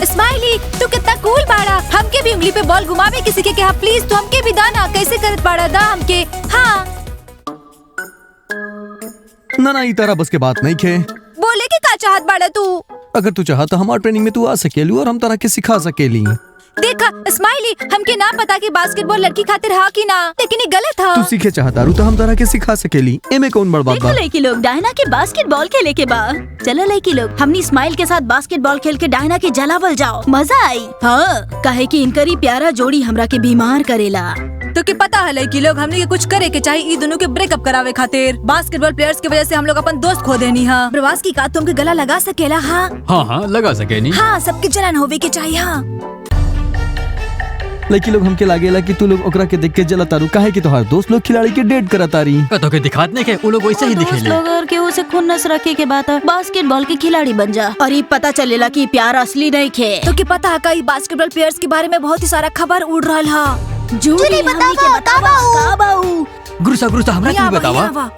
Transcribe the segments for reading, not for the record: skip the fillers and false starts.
Smiley तू कितना कूल बाड़ा। हमके भी उंगली पे बॉल घुमावे किसी के कहा प्लीज तू हमके भी दाना कैसे करत बाड़ा दा हमके। हाँ ना ई तरह बस के बात नहीं खे। बोले के का चाहत बाड़ा तू? अगर तू चाहता हमारे ट्रेनिंग में तू आ सकेलू और हम तरह के सिखा सकेली। देखा स्माइली हमके ना पता कि बास्केटबॉल लड़की खातिर हा कि ना, लेकिन ये गलत हा। तू सीखे चाहता रू तो हम तरह के सिखा सकेली। एमे कौन बड़ बात बा? लड़की लोग डायना के बास्केटबॉल खेले के बा। चलो लड़की लोग हमनी स्माइल के साथ बास्केटबॉल खेल के डायना के जलावल जाओ, मजा आई। हाँ काहे कि इनकरी प्यारा जोड़ी हमरा के बीमार करेला। तो के पता है लड़की लोग हमने के कुछ करे के चाहिए दोनों के ब्रेकअप करावे खातिर। बास्केटबॉल प्लेयर्स की वजह से हम लोग अपन दोस्त खो देनी हा। प्रवास की का तुमके गला लगा सकेला? हाँ लगा सकेनी। हाँ सबके जलन होवे के चाहिए। हाँ लड़की लोग हमके लागेला कि तू लोग ओकरा के देख के जलता रू काहे कि तोहार दोस्त लोग खिलाड़ी के डेट करता रही। तो के दिखात नहीं के वो लोग वैसे ही दिखेले। लोग और केहू से खुन्नस रखे के बात है बास्केटबॉल के खिलाड़ी बन जा और ये पता चलेला कि प्यार असली नहीं खे। तो के पता है कई बास्केटबॉल प्लेयर्स के बारे में बहुत ही सारा खबर उड़ रहा है। जूली बतावा गुरुसा हमरा की बतावा।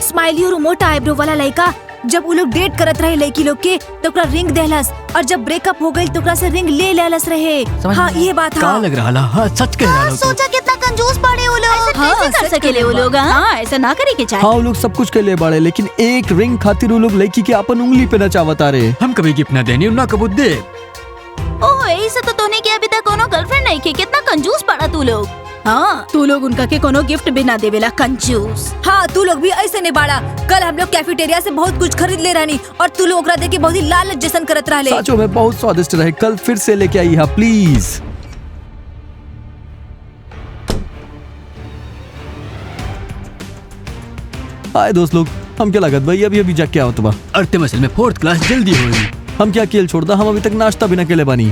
स्माइली और मोटा आईब्रो वाला लड़का जब वो लोग डेट करत रहे लड़की लोग के तो ओकरा रिंग देहलस और जब ब्रेकअप हो गई तो ओकरा से रिंग ले लेलस रहे। हाँ ये बात है। का लग रहा? हाँ सच कह रहा। सोचा कितना कंजूस पड़े वो लोग। हाँ कर सकेले वो लोग। हाँ ऐसा ना करे के चाहिए। हाँ वो लोग सब कुछ के लिए बाड़े लेकिन एक रिंग खातिर वो लोग लड़की के अपन उंगली पे नचावता रहे। हम कभी गिफ्ट न देनी ना कबूत दे। ओह ऐसे तो तूने के अभी तक कोनो गर्लफ्रेंड नहीं की। कितना कंजूस पड़ा तू लोग। हाँ तू लोग उनका के कोनो गिफ्ट भी ना देवेला कंजूस। हाँ तू लोग भी ऐसे नहीं बाड़ा। कल हम लोग कैफेटेरिया से बहुत कुछ खरीद ले रहनी और तू लोग ओकरा देख के बहुत ही लालच जैसन करत रहले। सचो में बहुत स्वादिष्ट रहे। कल फिर से लेके आई हा प्लीज। आए दोस्त लोग हम क्या लागत भाई अभी जाके आओ तुम। अर्ते मसल में 4th क्लास जल्दी होगी। हम क्या खेल छोड़ दा हम अभी तक नाश्ता भी न केले बानी।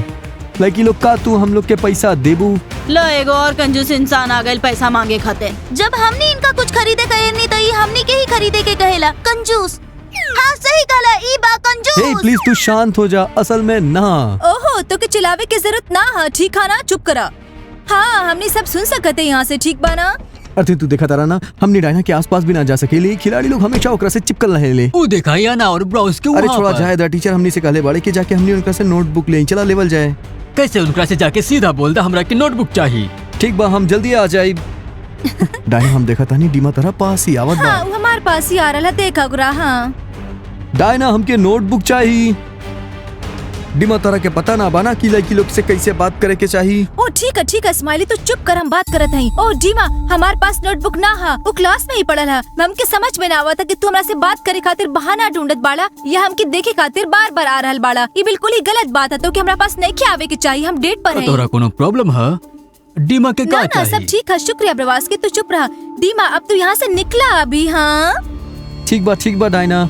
लड़की लोग का तू हम लोग के पैसा देबू? लो एगो और कंजूस इंसान आ गए पैसा मांगे खाते। जब हमने इनका कुछ खरीदे कहे नहीं तो ये हमने के ही खरीदे के कहेला कंजूस। हाँ सही कहला ई बा कंजूस। हे प्लीज तू शांत हो जा। असल में ना। ओहो तो के चिल्लावे की जरूरत ना है। ठीक है ना चुप करा। हाँ हमने सब सुन सकते यहाँ से ठीक बा ना। अरे तू देखा तारा ना हमने डायना के आसपास भी ना जा सकेली। खिलाड़ी लोग हमेशा ओकरा से चिपकल रहे ले। वो देखा या ना और ब्राउज के अरे छोड़ा जाए दा टीचर हमने से कहले बाड़े कि जाके हमने उनका से नोटबुक ले चला लेवल जाए। कैसे उनका से जाके सीधा बोलता हमरा की नोटबुक चाहिए। ठीक बा हम जल्दी आ जाए। डायना हम देखा तानी डीमा तरह पास ही आवत बा। हाँ वो हमारे पास ही आ रहा देखा गुरा। हाँ डायना हमके नोटबुक चाहिए। डीमा तरह के पता ना बाना कि लड़की लोग से कैसे बात करे के चाहिए। ओ ठीक है स्माइली तो चुप कर हम बात करत हई। ओ डीमा हमारे पास नोटबुक ना हा। वो क्लास में ही पढ़ल हा। हमके समझ में ना आवता कि तू हमरा से बात करे खातिर बहाना ढूंढत बाड़ा या हमके देखे खातिर बार बार आ रहल बाड़ा। ये बिल्कुल ही गलत बात है। तो कि हमरा पास नहीं के आवे के चाहिए। हम डेट पर हैं। तोरा कोनो प्रॉब्लम है? डीमा के का ना चाहिए? सब ठीक है शुक्रिया प्रवास के तू चुप रहा। डीमा अब तू यहाँ से निकला अभी। हाँ ठीक बा डायना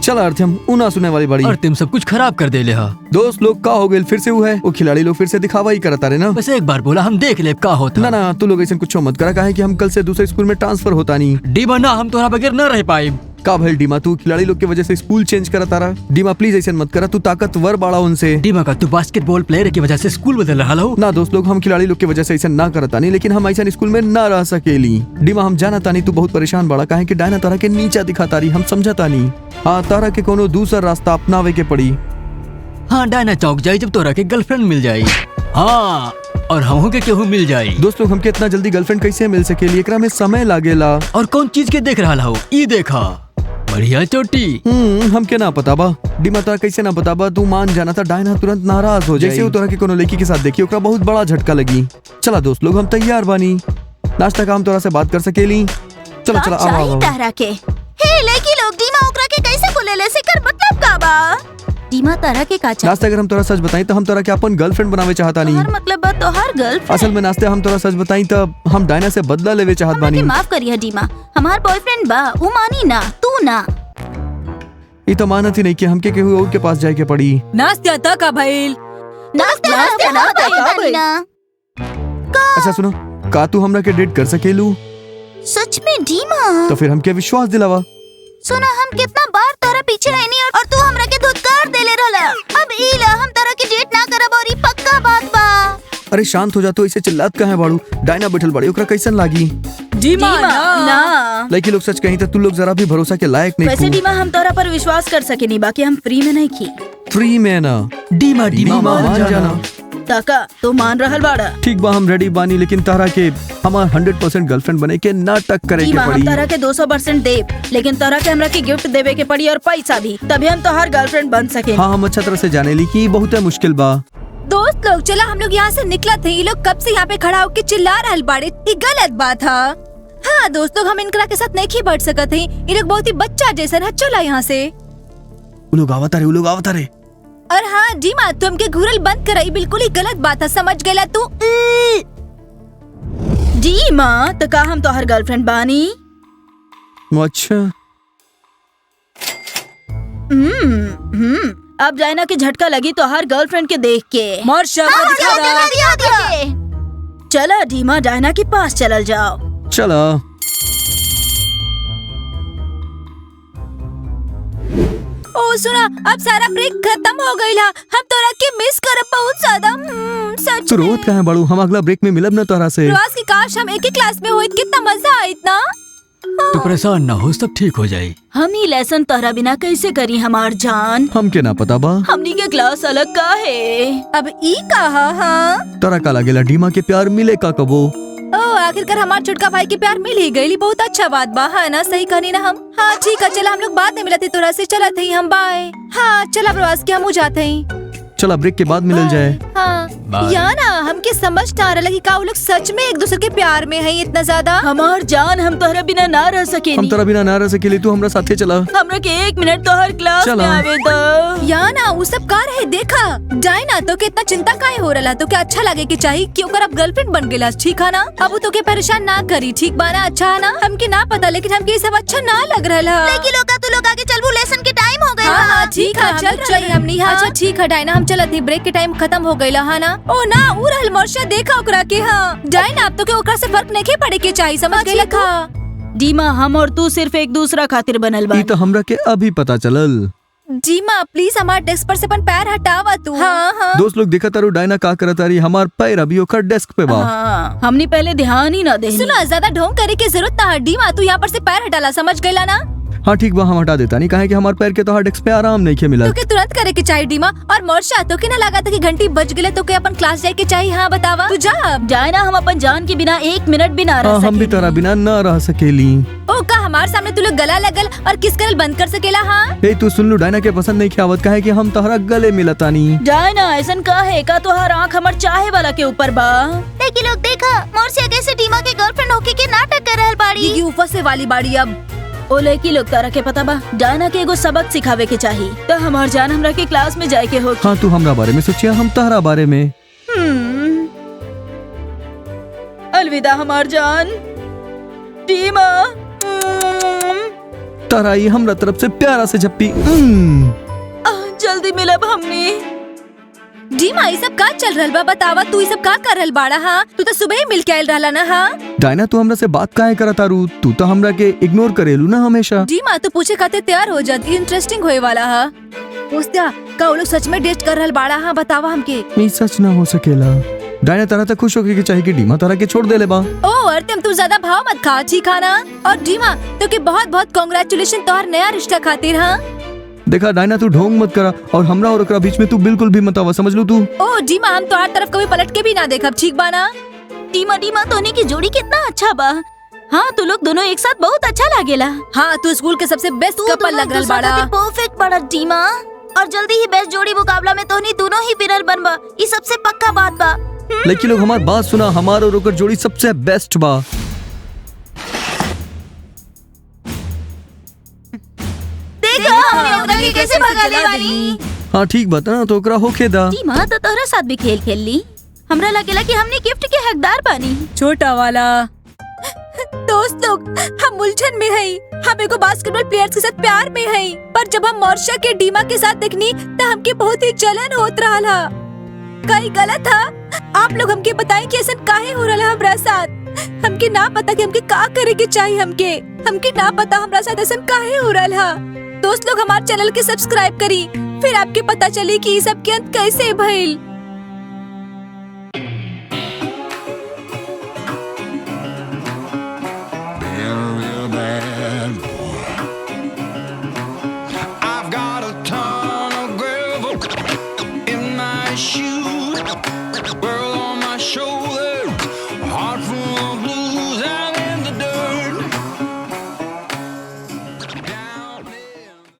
चला अर्थम उना सुने वाली बड़ी। और तुम सब कुछ खराब कर दे ले हा। दोस्त लोग का हो गए फिर से वो है। वो खिलाड़ी लोग फिर से दिखावा ही करता रहे ना। बस एक बार बोला हम देख ले का होता। ना तू लोग ऐसा कुछ मत करा काहे कि हम कल से दूसरे स्कूल में ट्रांसफर होता नहीं। डीमा ना हम तोहरा बगैर न रह पाए। का भाई डीमा तू खिलाड़ी लोग की वजह से स्कूल चेंज करा तारा। डीमा प्लीज ऐसा मत करा। तू ताकतवर बाड़ा उनसे। डीमा का तू बास्केटबॉल प्लेयर की वजह से स्कूल बदल रहा हो। ना दोस्त लोग हम खिलाड़ी लोग की वजह से ऐसा ना करता नहीं लेकिन हम ऐसा स्कूल में ना रह सकेली। डीमा हम जाना तानी तू बहुत परेशान बाड़ा काहे कि डायना तारा के नीचा दिखा तारी। हम समझता नहीं। हाँ तारा के कोनो दूसरा रास्ता अपनावे के पड़ी। हाँ डायना चौक जाए जब तोरा के गर्लफ्रेंड मिल जाये। हाँ और हमहू के केहू मिल जाये। दोस्त लोग हमके इतना जल्दी गर्लफ्रेंड कैसे मिल सकेली? एकरा में समय लागेला। और कौन चीज के देख रहा हो? ई देखा बढ़िया चोटी। हमके ना पता बा। डीमा तोरा कैसे ना पता बा? तू मान जाना था डायना तुरंत नाराज हो जाए। जैसे वो तोरा के कोनो लड़की के साथ देखी ओकरा बहुत बड़ा झटका लगी। चला दोस्त लोग हम तैयार बानी। नाश्ता का हम तोरा से बात कर सकेली। चला आओ तारा के। हे लड़की लोग डीमा ओकरा के कैसे बोले ले सिकर मतलब का बा? डीमा तारा के का चाहिए? नाश्ता अगर हम तोरा सच बताई तो हम तोरा के अपन गर्लफ्रेंड बनावे चाहता नहीं। मतलब बा तोहार गर्लफ्रेंड? असल में नाश्ते हम तोरा सच बताई तो हम डायना से बदला लेवे चाहत बानी। माफ करिए डीमा हमार बॉयफ्रेंड बा। वो मानी ना तू ना। ये तो मानत ही नहीं कि हमके केहू और के पास जाए के पड़ी। नाश्ता तक भइल। अच्छा सुनो का तू हमरा के डेट कर सकेलू? सच में डीमा? तो फिर हमके विश्वास दिलावा। सुना हम कितना बार तोरा पीछे रहनी और तू हमरा के धुतकार देले रहला। अब इला हम तोरा के डेट ना करब और ई पक्का बात बा। अरे शांत हो जा। तो ऐसे चिल्लात काहे बाड़ू? डायना बैठल बाड़ी ओकरा कैसन लागी? डीमा ना। लड़की लोग सच कहीं तो तू लोग जरा भी भरोसा के लायक नहीं। वैसे डीमा हम तोरा पर विश्वास कर सके नहीं बाकी हम फ्री में नहीं की। फ्री में ना डीमा डीमा मान जाना। ताका तो मान रहल बाड़ा। ठीक बा, हम रेडी बानी, लेकिन तारा के हमार 100% गर्लफ्रेंड बने के नाटक करे के डीमा हम पड़ी। तरह के 200% देब, लेकिन तरह के हमरा के गिफ्ट देवे के पड़ी और पैसा भी, तभी हम तोहार गर्लफ्रेंड बन सके। हाँ, हम अच्छा तरह से जाने ली कि बहुत मुश्किल बा। दोस्त लोग चला हम लोग यहाँ से निकला थे। ये लोग कब से यहाँ पे खड़ा होके चिल्ला रहल बाड़े, ये गलत बात है। हाँ दोस्त लोग, हम इनकरा के साथ नहीं बढ़ सकते हैं। ये लोग बहुत ही बच्चा जैसा है। चला यहाँ से। वो लोग आवता रे। और हाँ डीमा, तू हमके घूरल बंद कराई, बिल्कुल ही गलत बात है, समझ गया तू। डीमा तो का हम तोहार गर्लफ्रेंड बानी? अच्छा, अब जाइना की झटका लगी तोहार गर्लफ्रेंड के देख के। मोर्शा चला डीमा, डायना के पास चलल जाओ। चला। ओ सुना, अब सारा ब्रेक खत्म हो गई ला। हम तोरा के मिस करब बहुत ज्यादा। सच तू रोत कहाँ बड़ू? हम अगला ब्रेक में मिलब ना तोरा से। प्रवास की काश हम एक ही क्लास में होइत, कितना मजा आइत ना। तो परेशान ना हो, सब ठीक हो जाए। हम ही लेसन तोहरा बिना कैसे करी हमार जान? हमके ना पता बा। हमनी के क्लास अलग का है। अब ई कहा हाँ? तोरा का लागेला डीमा के प्यार मिले का कबो? ओ आखिरकार हमार छोटका भाई के प्यार मिल ही गई, बहुत अच्छा बात बा है ना। सही कहनी ना हम। हाँ ठीक है, चला हम लोग बाद में मिलते तोरा से। चला थे हम, बाय। हाँ चला प्रवास के हम जाते हैं। चला ब्रेक के बाद मिलल जाए। हाँ बाय। या ना हमके समझ ना आ रहा कि का वो लोग सच में एक दूसरे के प्यार में हैं इतना ज्यादा। हमार जान, हम तोहरा बिना ना रह हम सकेनी। तोरा बिना ना रह सकेली, तू हमरा साथे चला। हमरा के 1 मिनट तोहर क्लास में चलो। आवे दो। या ना वो सब कार है, देखा डायना तो के इतना चिंता काहे हो रहा? तो क्या अच्छा लगे कि चाहिए क्यों कर अब गर्लफ्रेंड बन गेला, ठीक है ना। अब तो के परेशान ना करी, ठीक बा ना? अच्छा है ना? हमके ना पता, लेकिन हमके ये सब अच्छा ना लग रहा है। तू लोग आगे चलबू, लेसन के टाइम हो हाँ हाँ ठीक है, चल चल हमनी। हाँ अच्छा ठीक है डायना, हम चलत ही। ब्रेक के टाइम खत्म हो गईला है ना। ओ ना उ रहल मोर्शा, देखा ओकरा के। हाँ डायना, अब तो के ओकरा से फर्क नहीं पड़े के चाहिए, समझ गईला का? डीमा, हम और तू सिर्फ एक दूसरा खातिर बनल बा। ई तो हमरा के अभी पता चलल। डीमा प्लीज हमारे डेस्क पर से अपन पैर हटावा तू। हाँ हाँ दोस्त लोग देखा तारू डायना का करत तारी, हमार पैर अभी ओकर डेस्क पे बा। हाँ, हमने पहले ध्यान ही ना दे। सुना, ज्यादा ढोंग करे की जरूरत ना है। डीमा तू यहाँ पर से पैर हटाला, समझ गईला ना? हाँ ठीक बा, हम हटा देता नहीं। कहे कि हमार पैर के तो डेस्क पे आराम नहीं के मिला। तो के तुरंत करे के चाहिए डीमा। और मोर्शा तो के ना लगा था कि घंटी बज गले तो के अपन क्लास जाए के चाहिए। हाँ बतावा तू जा अब। जाए ना, हम अपन जान के बिना 1 मिनट भी ना रह हाँ, हम भी सकेनी। तारा बिना ना रह सकेली। ओ का हमारे सामने तू लोग गला लगल और किस करल बंद कर सकेला? हाँ ए तू सुन लू, डायना के पसंद नहीं आवत कहे कि हम तोहरा गले मिलतानी। जाए ना, ऐसन का है का तोहार आँख हमार चाहे वाला के ऊपर बा। लेकिन लोग देखा, मोर्शिया कैसे डीमा के गर्लफ्रेंड होके के नाटक कर रहल बाड़ी। ये ऊपर से वाली बाड़ी। अब ओ लड़की लोग तारा के पता बा, डायना के एगो सबक सिखावे के चाहिए। तो हमार जान हमरा के क्लास में जाए के हो। हाँ तू हमरा बारे में सोचिया, हम तहरा बारे में। अलविदा हमार जान। डीमा तहरा ये हमरा तरफ से प्यारा से झप्पी। जल्दी मिलब हमने। डीमा ये सब का चल रहल बा? बतावा तू ये सब का कर रहल बाड़ा? हाँ तू तो सुबह ही मिल के आयल रहला ना। हाँ डायना तू हमरा से बात काहे करत तारू? तू तो हमरा के इग्नोर करेलू ना हमेशा। डीमा तू पूछे खातिर तैयार हो जाती, इंटरेस्टिंग होए वाला है। पूछता का वो लोग सच में डेट कर रहल बाड़ा? हाँ बतावा हमके। ये सच ना हो सकेला। डायना तारा तक खुश होके के चाहिए कि डीमा तारा के छोड़ दे ले बा। ओ अर्तिम तू ज्यादा भाव मत खा, ठीक है ना? और डीमा तो के बहुत बहुत कांग्रेचुलेशन तोहर नया रिश्ता खातिर। हाँ देखा डायना तू ढोंग मत करा, और हमरा और ओकरा बीच में तू बिल्कुल भी मत आवा, समझ लू तू? ओ डीमा हम तोहर तरफ कभी पलट के भी ना देखब, ठीक बा ना? डीमा तोनी की जोड़ी कितना अच्छा बा। हाँ तू लोग दोनों एक साथ बहुत अच्छा लागेला। हाँ तू स्कूल के सबसे बेस्ट कपल लग रहल बाड़ा। परफेक्ट बड़ा डीमा। और जल्दी ही बेस्ट जोड़ी मुकाबला में तोनी दोनों ही विनर बनबा, ये सबसे पक्का बात बा। लेकिन लोग हमार बात सुना, हमार और ओकर जोड़ी सबसे बेस्ट बा। देखो हमने ओकरा के कैसे भगा ले वाली। हाँ ठीक बता ना, तो ओकरा होके दा। डीमा तो तोहरा साथ भी खेल खेल ली। हमरा लगेला कि हमने गिफ्ट के हकदार बानी। छोटा वाला दोस्त लोग, हम उलझन में हैं। हम एगो बास्केटबॉल प्लेयर्स के साथ प्यार में हैं, पर जब हम मोर्शा के डीमा के साथ देखनी तो हमके बहुत ही जलन होत रहा। कहीं गलत था? आप लोग हमके बताएं कि ऐसा काहे हो रहा हमरा साथ। हमके ना पता कि हमके का करे के चाहिए। हमके ना पता हमरा साथ ऐसा काहे हो रहा। दोस्त लोग हमारे चैनल के सब्सक्राइब करी, फिर आपके पता चली कि ये सब के अंत कैसे भइल। I've got a ton of gravel in shoot. World on my shoulders.